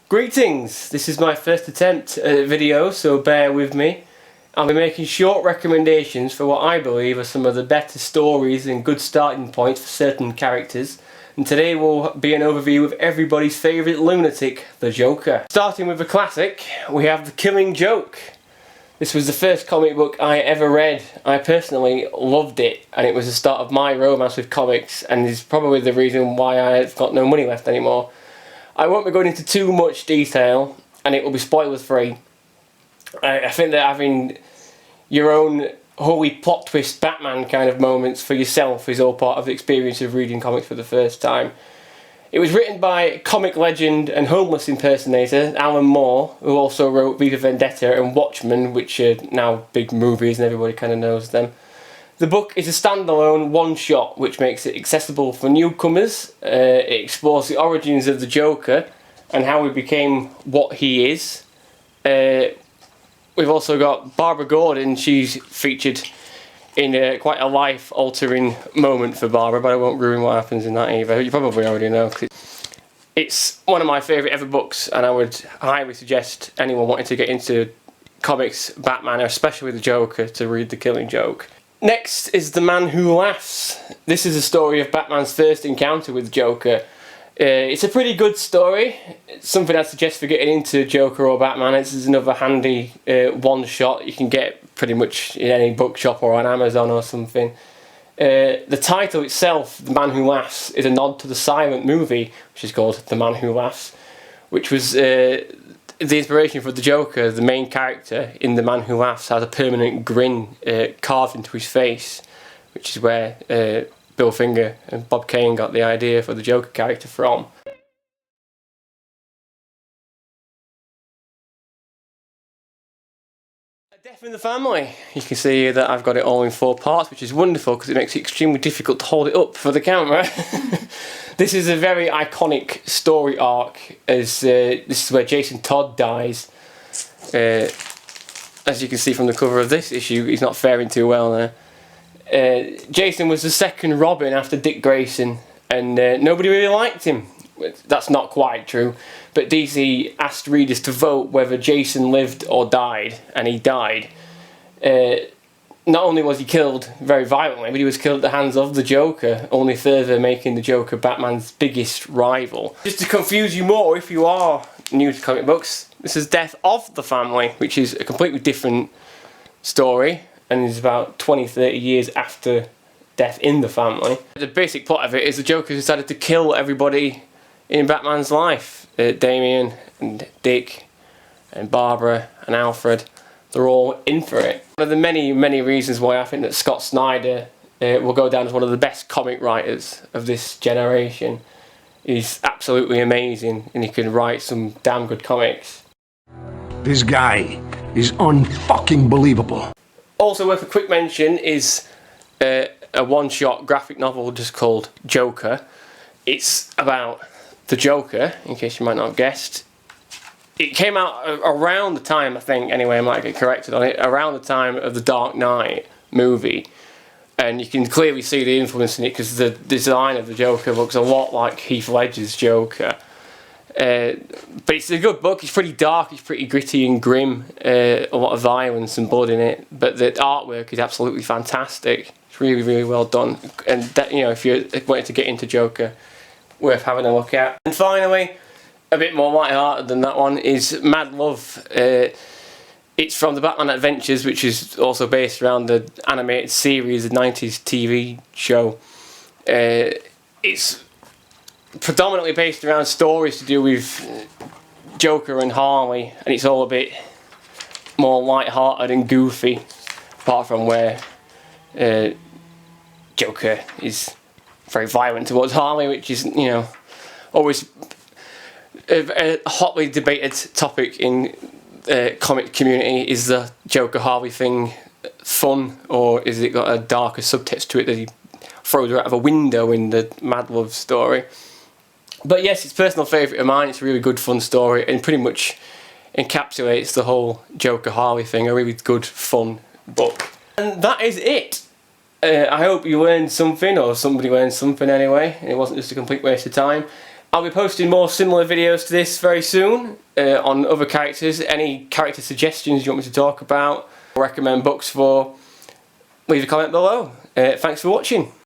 Greetings! This is my first attempt at a video, so bear with me. I'll be making short recommendations for what I believe are some of the better stories and good starting points for certain characters. And today will be an overview of everybody's favourite lunatic, the Joker. Starting with a classic, we have The Killing Joke. This was the first comic book I ever read. I personally loved it, and it was the start of my romance with comics, and is probably the reason why I've got no money left anymore. I won't be going into too much detail, and it will be spoiler free. I think that having your own holy plot twist Batman kind of moments for yourself is all part of the experience of reading comics for the first time. It was written by comic legend and homeless impersonator Alan Moore, who also wrote V for Vendetta and Watchmen, which are now big movies and everybody kind of knows them. The book is a standalone one-shot, which makes it accessible for newcomers. It explores the origins of the Joker and how he became what he is. We've also got Barbara Gordon. She's featured in quite a life-altering moment for Barbara, but I won't ruin what happens in that either. You probably already know. It's one of my favourite ever books, and I would highly suggest anyone wanting to get into comics, Batman, especially the Joker, to read The Killing Joke. Next is The Man Who Laughs. This is a story of Batman's first encounter with Joker. It's a pretty good story. It's something I'd suggest for getting into Joker or Batman. This is another handy one-shot you can get pretty much in any bookshop or on Amazon or something. The title itself, The Man Who Laughs, is a nod to the silent movie, which is called The Man Who Laughs, which was the inspiration for the Joker. The main character in The Man Who Laughs has a permanent grin carved into his face, which is where Bill Finger and Bob Kane got the idea for the Joker character from. A Death in the Family. You can see here that I've got it all in 4 parts, which is wonderful because it makes it extremely difficult to hold it up for the camera. This is a very iconic story arc, as this is where Jason Todd dies. As you can see from the cover of this issue, he's not faring too well there. Jason was the second Robin after Dick Grayson, and nobody really liked him. That's not quite true, but DC asked readers to vote whether Jason lived or died, and he died. Not only was he killed very violently, but he was killed at the hands of the Joker, only further making the Joker Batman's biggest rival. Just to confuse you more, if you are new to comic books, this is Death of the Family, which is a completely different story, and is about 20-30 years after Death in the Family. The basic plot of it is the Joker decided to kill everybody in Batman's life. Damien and Dick and Barbara and Alfred. They're all in for it. One of the many, many reasons why I think that Scott Snyder will go down as one of the best comic writers of this generation. He's absolutely amazing, and he can write some damn good comics. This guy is unfucking believable. Also worth a quick mention is a one-shot graphic novel just called Joker. It's about the Joker, in case you might not have guessed. It came out around the time, I think, anyway, I might get corrected on it, around the time of the Dark Knight movie. And you can clearly see the influence in it because the design of the Joker looks a lot like Heath Ledger's Joker. But it's a good book. It's pretty dark, it's pretty gritty and grim, a lot of violence and blood in it. But the artwork is absolutely fantastic. It's really, really well done. And that, you know, if you're wanting to get into Joker, worth having a look at. And finally, a bit more light-hearted than that one, is Mad Love. It's from the Batman Adventures, which is also based around the animated series, the 90s TV show. It's predominantly based around stories to do with Joker and Harley, and it's all a bit more light-hearted and goofy, apart from where Joker is very violent towards Harley, which is, you know, always a hotly debated topic in comic community. Is the Joker Harley thing fun, or is it got a darker subtext to it that he throws her out of a window in the Mad Love story? But yes, it's a personal favourite of mine. It's a really good fun story and pretty much encapsulates the whole Joker Harley thing. A really good fun book. And that is it. I hope you learned something, or somebody learned something anyway, and it wasn't just a complete waste of time. I'll be posting more similar videos to this very soon on other characters. Any character suggestions you want me to talk about or recommend books for, leave a comment below. Thanks for watching.